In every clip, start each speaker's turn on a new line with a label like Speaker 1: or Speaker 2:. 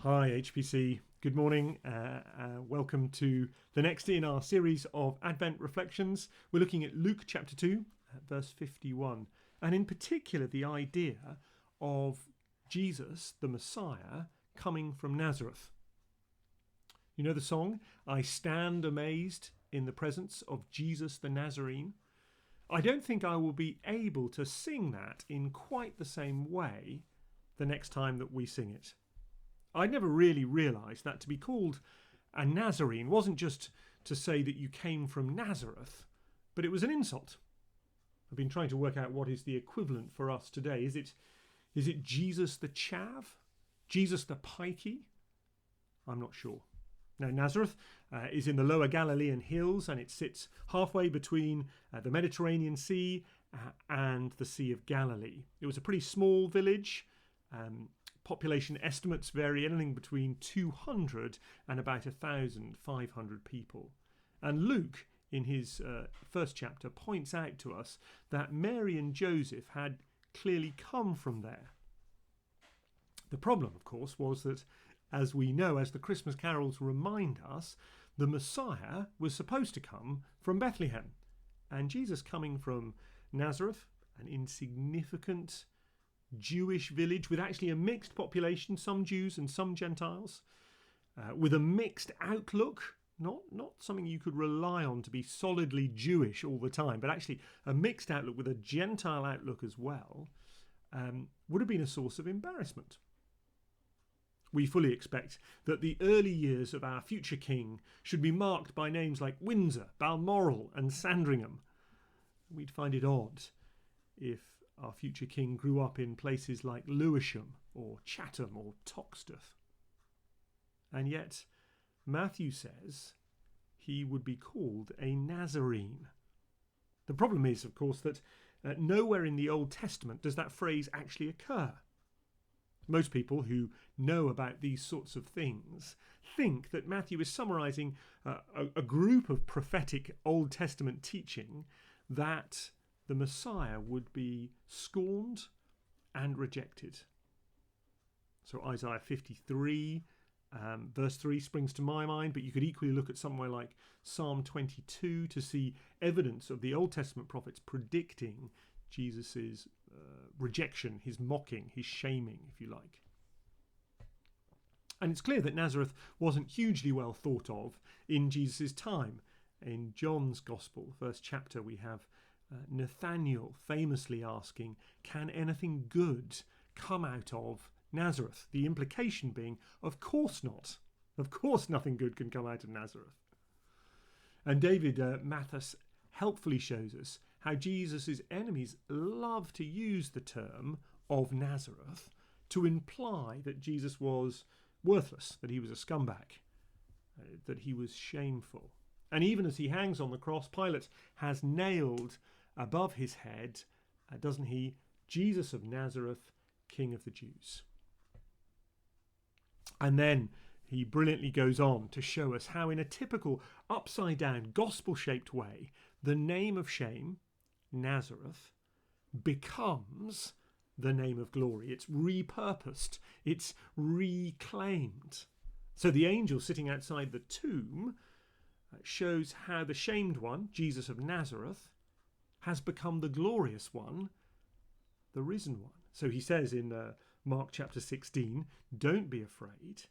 Speaker 1: Hi HPC, good morning. Welcome to the next in our series of Advent reflections. We're looking at Luke chapter 2, verse 51, and in particular the idea of Jesus, the Messiah, coming from Nazareth. You know the song, I stand amazed in the presence of Jesus the Nazarene? I don't think I will be able to sing that in quite the same way the next time that we sing it. I'd never really realised that to be called a Nazarene wasn't just to say that you came from Nazareth, but it was an insult. I've been trying to work out what is the equivalent for us today. Is it Jesus the Chav? Jesus the Pikey? I'm not sure. Now, Nazareth is in the lower Galilean hills, and it sits halfway between the Mediterranean Sea and the Sea of Galilee. It was a pretty small village. Population estimates vary anything between 200 and about 1,500 people. And Luke, in his first chapter, points out to us that Mary and Joseph had clearly come from there. The problem, of course, was that, as we know, as the Christmas carols remind us, the Messiah was supposed to come from Bethlehem. And Jesus coming from Nazareth, an insignificant Jewish village with actually a mixed population, some Jews and some Gentiles, with a mixed outlook, not something you could rely on to be solidly Jewish all the time, but actually a mixed outlook with a Gentile outlook as well, would have been a source of embarrassment. We fully expect that the early years of our future king should be marked by names like Windsor, Balmoral and Sandringham. We'd find it odd if our future king grew up in places like Lewisham or Chatham or Toxteth. And yet Matthew says he would be called a Nazarene. The problem is, of course, that nowhere in the Old Testament does that phrase actually occur. Most people who know about these sorts of things think that Matthew is summarizing a group of prophetic Old Testament teaching that the Messiah would be scorned and rejected. So Isaiah 53 verse 3 springs to my mind, but you could equally look at somewhere like Psalm 22 to see evidence of the Old Testament prophets predicting Jesus's rejection, his mocking, his shaming, if you like. And it's clear that Nazareth wasn't hugely well thought of in Jesus' time. In John's Gospel, first chapter, we have Nathanael famously asking, can anything good come out of Nazareth? The implication being, of course not. Of course nothing good can come out of Nazareth. And David Mathis helpfully shows us how Jesus' enemies love to use the term of Nazareth to imply that Jesus was worthless, that he was a scumbag, that he was shameful. And even as he hangs on the cross, Pilate has nailed above his head, doesn't he, Jesus of Nazareth, King of the Jews. And then he brilliantly goes on to show us how in a typical upside-down, gospel-shaped way, the name of shame, Nazareth, becomes the name of glory. It's repurposed. It's reclaimed. So the angel sitting outside the tomb shows how the shamed one, Jesus of Nazareth, has become the glorious one, the risen one. So he says in Mark chapter 16, don't be afraid.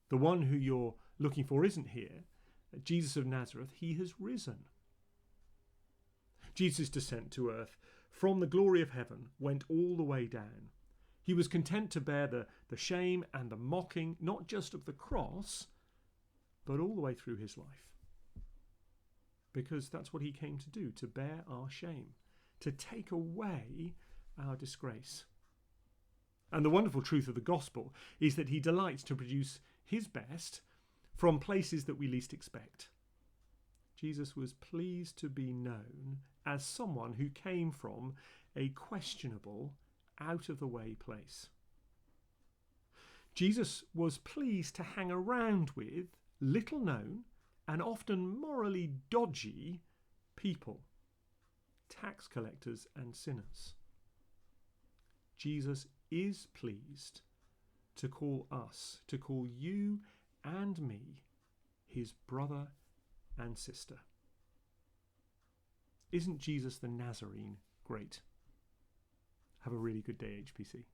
Speaker 1: The one who you're looking for isn't here. Jesus of Nazareth, he has risen. Jesus' descent to earth from the glory of heaven went all the way down. He was content to bear the shame and the mocking, not just of the cross, but all the way through his life. Because that's what he came to do, to bear our shame, to take away our disgrace. And the wonderful truth of the gospel is that he delights to produce his best from places that we least expect. Jesus was pleased to be known as someone who came from a questionable, out-of-the-way place. Jesus was pleased to hang around with little known and often morally dodgy people, tax collectors and sinners. Jesus is pleased to call us, to call you and me, his brother and sister. Isn't Jesus the Nazarene great? Have a really good day, HPC.